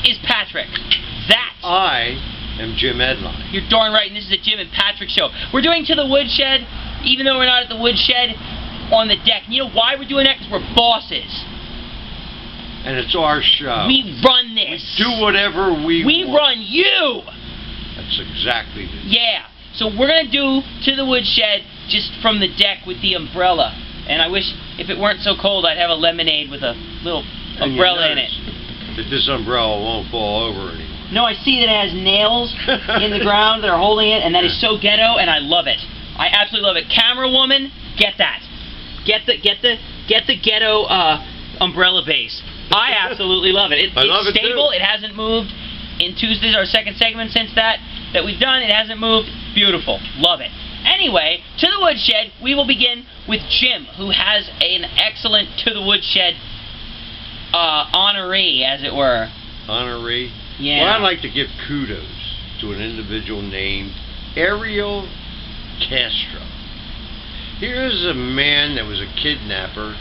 is Patrick. That I am Jim Edline. You're darn right, and this is the Jim and Patrick Show. We're doing To the Woodshed, even though we're not at the woodshed, on the deck. And you know why we're doing that? Because we're bosses. And it's our show. We run this. We do whatever we want. We run you. That's exactly it. Yeah. So we're going to do To the Woodshed just from the deck with the umbrella. And I wish if it weren't so cold, I'd have a lemonade with a little umbrella in it. That this umbrella won't fall over anymore. No, I see that it has nails in the ground that are holding it, and that is so ghetto, and I love it. I absolutely love it. Camera woman, get that. Get the ghetto umbrella base. I absolutely love it. It's stable. It hasn't moved in Tuesdays, our second segment since that we've done. It hasn't moved. Beautiful. Love it. Anyway, To the Woodshed, we will begin with Jim, who has an excellent To the Woodshed honoree, as it were. Honoree? Yeah. Well, I'd like to give kudos to an individual named Ariel Castro. Here's a man that was a kidnapper,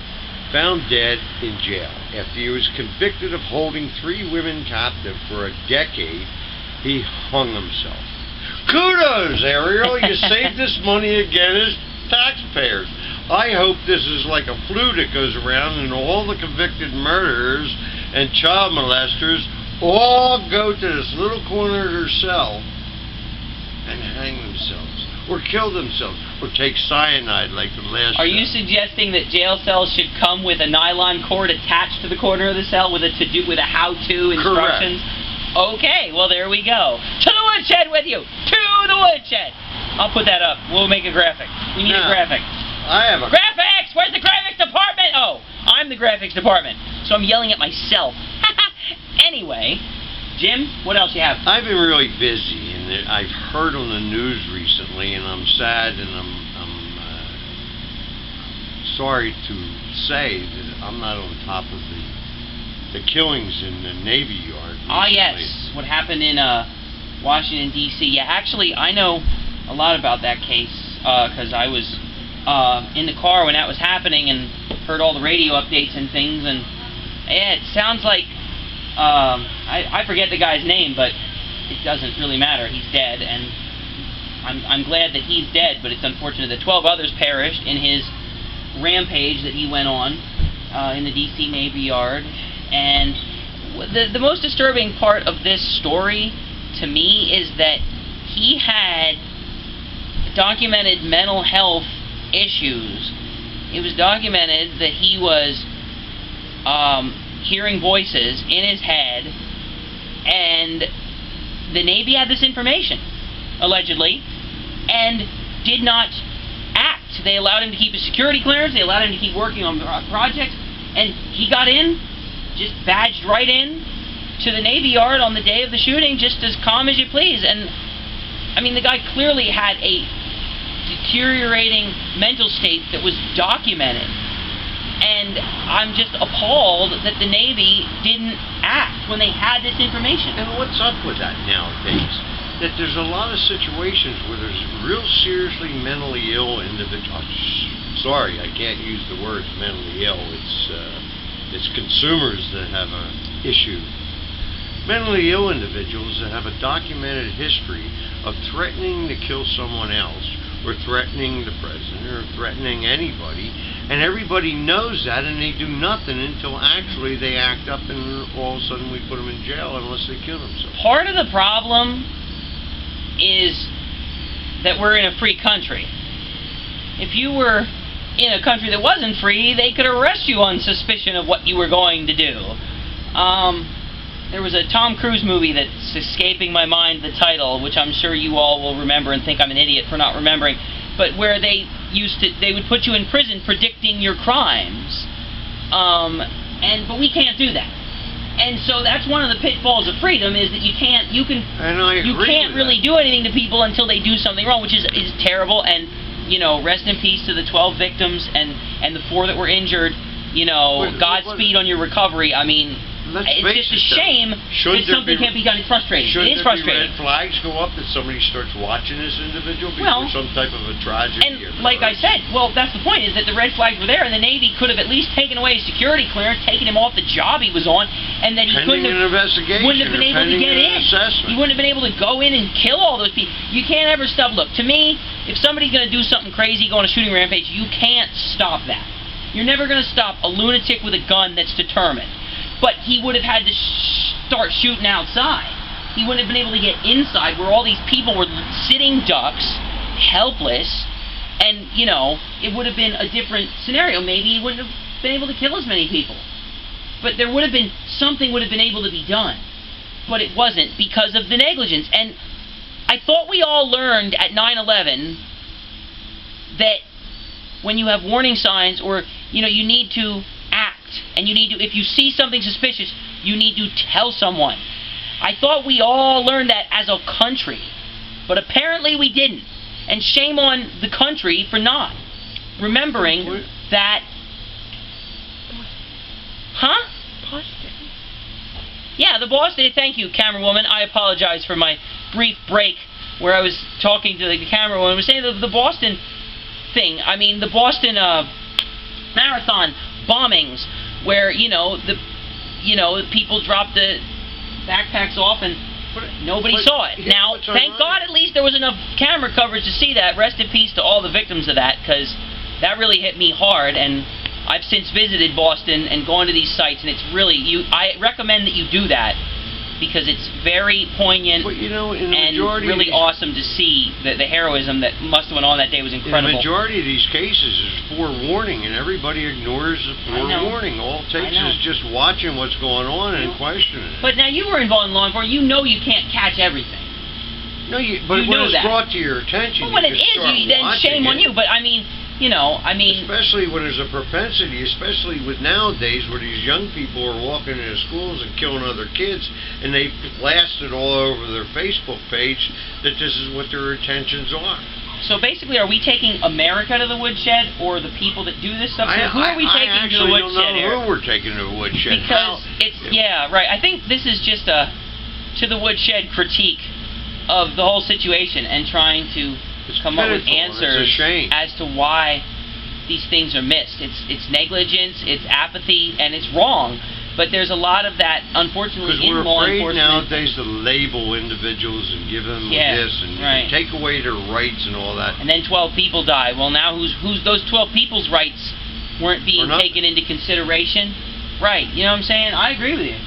found dead in jail. After he was convicted of holding 3 women captive for a decade, he hung himself. Kudos, Ariel! You saved this money again as taxpayers. I hope this is like a flu that goes around and all the convicted murderers and child molesters all go to this little corner of their cell and hang themselves, or kill themselves, or take cyanide like the last Are you suggesting that jail cells should come with a nylon cord attached to the corner of the cell with a how-to instructions? Correct. Okay, well there we go. To the Woodshed with you! To the Woodshed! I'll put that up. We'll make a graphic. We need a graphic. I have a... Graphics! Where's the graphics department? Oh, I'm the graphics department, so I'm yelling at myself. Anyway, Jim, what else you have? I've been really busy, and I've heard on the news recently, and I'm sad, and I'm sorry to say that I'm not on top of the killings in the Navy Yard recently. Ah, yes, what happened in Washington, D.C. Yeah, actually, I know a lot about that case, because I was in the car when that was happening and heard all the radio updates and things, and yeah, it sounds like I forget the guy's name, but it doesn't really matter. He's dead, and I'm glad that he's dead, but it's unfortunate that 12 others perished in his rampage that he went on in the D.C. Navy Yard. And the most disturbing part of this story to me is that he had documented mental health issues. It was documented that he was hearing voices in his head, and the Navy had this information, allegedly, and did not act. They allowed him to keep his security clearance, they allowed him to keep working on projects, and he got in, just badged right in to the Navy Yard on the day of the shooting, just as calm as you please. And I mean, the guy clearly had a deteriorating mental state that was documented. And I'm just appalled that the Navy didn't act when they had this information. And what's up with that nowadays? That there's a lot of situations where there's real seriously mentally ill individuals. Sorry, I can't use the words mentally ill. It's consumers that have an issue. Mentally ill individuals that have a documented history of threatening to kill someone else, or threatening the president, or threatening anybody, and everybody knows that, and they do nothing until actually they act up, and all of a sudden we put them in jail unless they kill themselves. Part of the problem is that we're in a free country. If you were in a country that wasn't free, they could arrest you on suspicion of what you were going to do. There was a Tom Cruise movie that's escaping my mind, the title, which I'm sure you all will remember and think I'm an idiot for not remembering, but where they would put you in prison predicting your crimes. But we can't do that. And so that's one of the pitfalls of freedom, is that you can't really do anything to people until they do something wrong, which is terrible. And you know, rest in peace to the 12 victims and the 4 that were injured. you know, But- Godspeed on your recovery. I mean, Let's it's face just a it, though. shame Shouldn't that there something be- can't be done. It's frustrating. It is Shouldn't frustrating. red flags go up that somebody starts watching this individual Well, before some type of a tragedy? And or like I said, well, that's the point, is that the red flags were there, and the Navy could have at least taken away his security clearance, taken him off the job he was on, and then he Pending couldn't an have, investigation wouldn't have been or able to pending get an in. assessment. He wouldn't have been able to go in and kill all those people. You can't ever stop. Look, to me, if somebody's going to do something crazy, go on a shooting rampage, you can't stop that. You're never going to stop a lunatic with a gun that's determined. But he would have had to start shooting outside. He wouldn't have been able to get inside where all these people were sitting ducks, helpless, and, you know, it would have been a different scenario. Maybe he wouldn't have been able to kill as many people. But there would have been, something would have been able to be done. But it wasn't because of the negligence. And I thought we all learned at 9/11 that when you have warning signs, or, you know, you need to act, and you need to, if you see something suspicious, you need to tell someone. I thought we all learned that as a country, but apparently we didn't. And shame on the country for not remembering that. Huh? Boston. Yeah, the Boston. Thank you, camerawoman. I apologize for my brief break where I was talking to the camerawoman. I was saying the Boston thing. I mean, the Boston marathon bombings, where the people dropped the backpacks off and nobody saw it. Now, thank God, at least there was enough camera coverage to see that. Rest in peace to all the victims of that, because that really hit me hard. And I've since visited Boston and gone to these sites, and it's really, I recommend that you do that, because it's very poignant and really awesome to see the heroism that must have went on that day. Was incredible. In the majority of these cases is forewarning, and everybody ignores the forewarning. All it takes is just watching what's going on and questioning it. But now you were involved in law enforcement. You know you can't catch everything. No, but when it's brought to your attention, well, when it is, then shame on you. But I mean, especially when there's a propensity, especially with nowadays where these young people are walking into schools and killing other kids, and they blasted all over their Facebook page that this is what their intentions are. So basically, are we taking America to the woodshed, or the people that do this stuff? Who are we taking to the woodshed here? I don't know who we're taking to the woodshed. Because right. I think this is just a to the woodshed critique of the whole situation, and trying to come up with answers as to why these things are missed. It's negligence, it's apathy, and it's wrong. But there's a lot of that, unfortunately, in law enforcement. Because we're afraid nowadays to label individuals and give them this and take away their rights and all that. And then 12 people die. Well, now who's those 12 people's rights weren't being taken into consideration? Right. You know what I'm saying? I agree with you.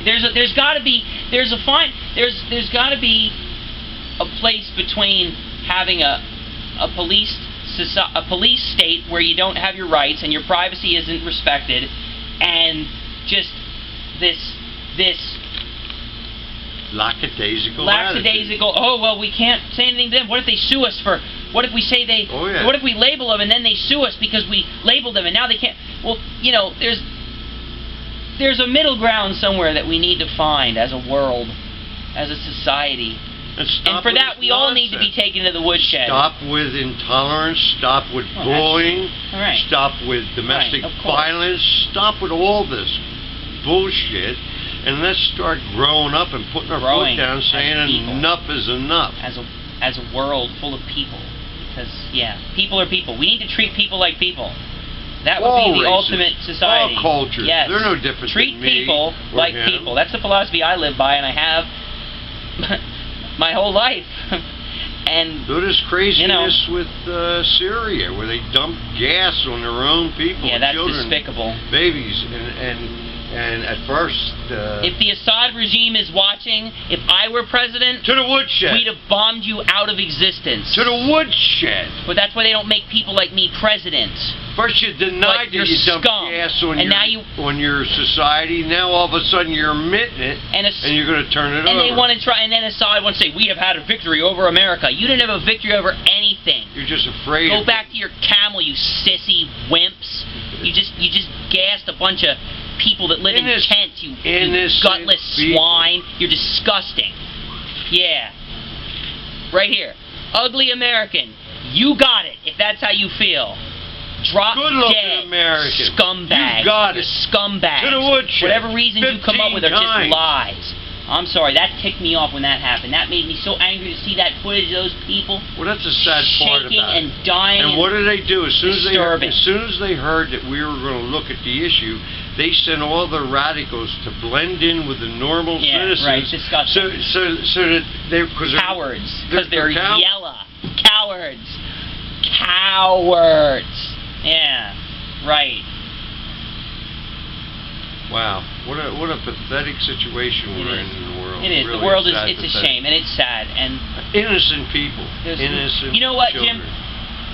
There's got to be a place between having a police state where you don't have your rights and your privacy isn't respected, and just this lackadaisical. Oh well, we can't say anything to them. What if they sue us for? What if we say they? Oh, yeah. What if we label them and then they sue us because we labeled them and now they can't? Well, there's a middle ground somewhere that we need to find as a world, as a society. And for that, we all need to be taken to the woodshed. Stop with intolerance. Stop with bullying. Stop with domestic violence. Stop with all this bullshit. And let's start growing up and putting our foot down, saying enough is enough. As a world full of people. Because, people are people. We need to treat people like people. That would be the ultimate society. All cultures. Yes. They're no different Treat than me people like people. That's the philosophy I live by, and I have my whole life. And do this craziness with Syria, where they dump gas on their own people, that's children, despicable. Babies, and at first, if the Assad regime is watching, if I were president, to the woodshed, we'd have bombed you out of existence. To the woodshed. But that's why they don't make people like me president. First you denied that you dumped gas on your society. Now all of a sudden you're admitting it, and you're going to turn it over. And they want to try, and then Assad wants to say, we have had a victory over America. You didn't have a victory over anything. You're just afraid. Go back to your camel, you sissy wimps. You just gassed a bunch of people that live in tents, you gutless swine. You're disgusting. Yeah. Right here. Ugly American. You got it, if that's how you feel. Drop Good-looking dead American. scumbags. You got it. You're scumbags. To the woodshed. Whatever reasons you come up with are 15 times. just lies. I'm sorry, that ticked me off when that happened. That made me so angry to see that footage of those people Well, that's a sad part shaking about it. and dying. And what did they do? As soon disturbing. as they heard that we were going to look at the issue, they sent all the radicals to blend in with the normal citizens. Right, disgusting. So that they cowards, because they're cowards. yellow. Cowards. Cowards. Yeah, right. Wow, what a pathetic situation we're in the world. It is. Really The world is. sad, It's a pathetic. shame, and it's sad. And innocent people. Innocent. You know what, children. Jim?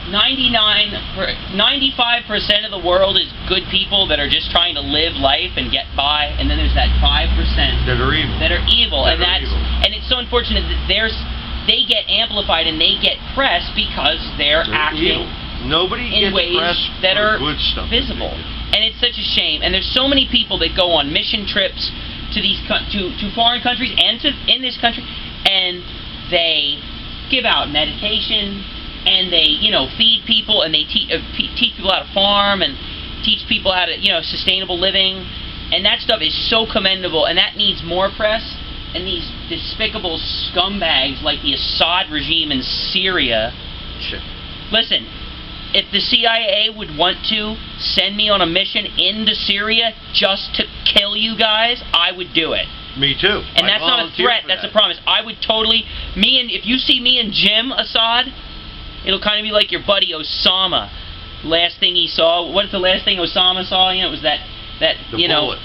95% of the world is good people that are just trying to live life and get by, and then there's that 5% that are evil. and it's so unfortunate that they get amplified and they get press because they're acting evil. Nobody in gets ways press that for are good stuff visible. And it's such a shame. And there's so many people that go on mission trips to these to foreign countries and in this country, and they give out meditation, and they feed people, and they teach people how to farm, and teach people how to sustainable living, and that stuff is so commendable, and that needs more press. And these despicable scumbags like the Assad regime in Syria. Shit. Listen, if the CIA would want to send me on a mission into Syria just to kill you guys, I would do it. Me too. And that's not a threat, that's a promise. I would totally, if you see me and Jim Assad, it'll kind of be like your buddy Osama. Last thing he saw, what's the last thing Osama saw? It was that bullet.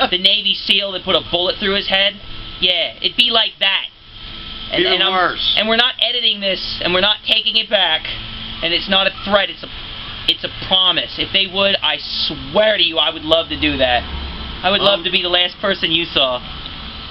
the Navy SEAL that put a bullet through his head. Yeah, it'd be like that. Even worse. And we're not editing this, and we're not taking it back. And it's not a threat, it's a promise. If they would, I swear to you, I would love to do that. I would love to be the last person you saw.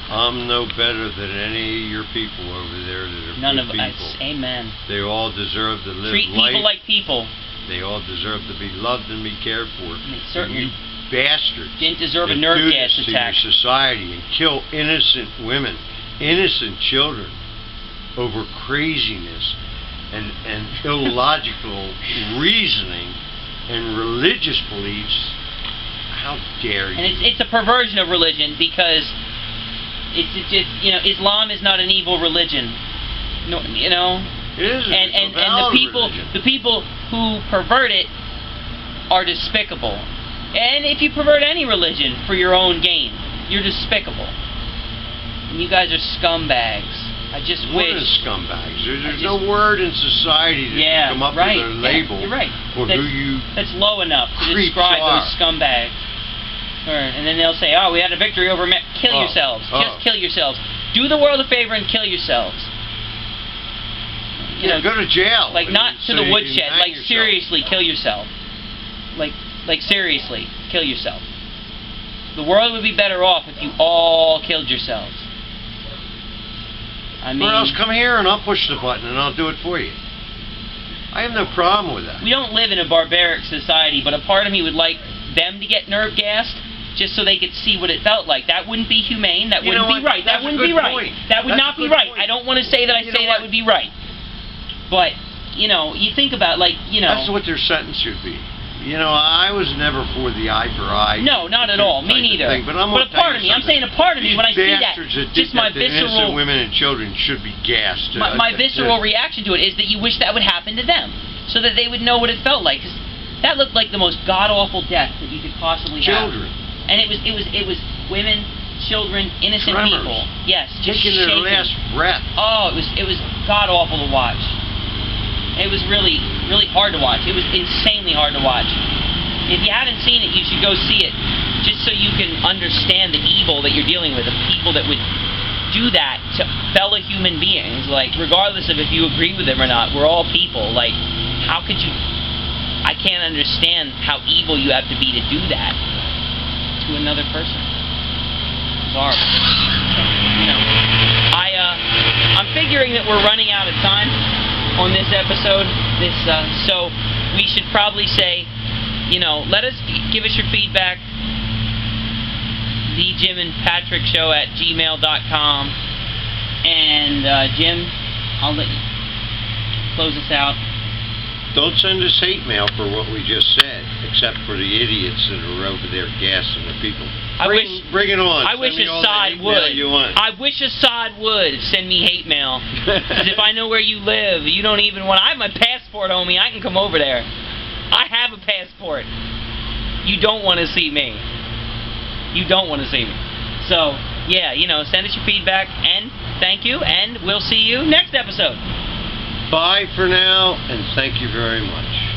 I'm no better than any of your people over there that are None good of people. us. Amen. They all deserve to live Treat life. people like people. They all deserve to be loved and be cared for. They certainly you bastards didn't deserve a that nerve do gas this attack. to your society and kill innocent women, innocent children over craziness and illogical reasoning and religious beliefs. How dare you? And it's a perversion of religion, because it's just Islam is not an evil religion. No, It is. And the people who pervert it are despicable. And if you pervert any religion for your own gain, you're despicable. And you guys are scumbags. I just What wish. is scumbags? There's no word in society that can come up with a label you're right. for who you that's low enough to creeps describe are. those scumbags. And then they'll say, "Oh, we had a victory over kill yourselves. Just kill yourselves. Do the world a favor and kill yourselves." Go to jail. Like not to the woodshed. Like yourself. seriously, kill yourself. Like seriously, kill yourself. The world would be better off if you all killed yourselves. I mean, or else come here and I'll push the button and I'll do it for you. I have no problem with that. We don't live in a barbaric society, but a part of me would like them to get nerve gassed just so they could see what it felt like. That wouldn't be humane. That wouldn't be right. That wouldn't be right. That would not be right. I don't want to say that I say that would be right. But, you think about, That's what their sentence should be. I was never for the eye for eye. No, not at all. Me neither. But a part of me, I'm saying a part of me, when I see that, just my visceral... innocent women and children should be gassed. My visceral reaction to it is that you wish that would happen to them, so that they would know what it felt like. 'Cause that looked like the most god-awful death that you could possibly have. Children. And it was women, children, innocent Tremors. people. Yes, just taking their last breath. Oh, it was god-awful to watch. It was really, really hard to watch. It was insanely hard to watch. If you haven't seen it, you should go see it, just so you can understand the evil that you're dealing with, the people that would do that to fellow human beings, regardless of if you agree with them or not. We're all people. How could you... I can't understand how evil you have to be to do that to another person. It's horrible. I'm figuring that we're running out of time on this episode. So we should probably say, give us your feedback. thejimandpatrickshow@gmail.com. And Jim, I'll let you close us out. Don't send us hate mail for what we just said, except for the idiots that are over there gassing the people. Bring it on. I wish Assad would. I wish Assad would send me hate mail. Because if I know where you live, you don't even want. I have my passport on me. I can come over there. I have a passport. You don't want to see me. You don't want to see me. So, yeah, you know, send us your feedback, and thank you, and we'll see you next episode. Bye for now, and thank you very much.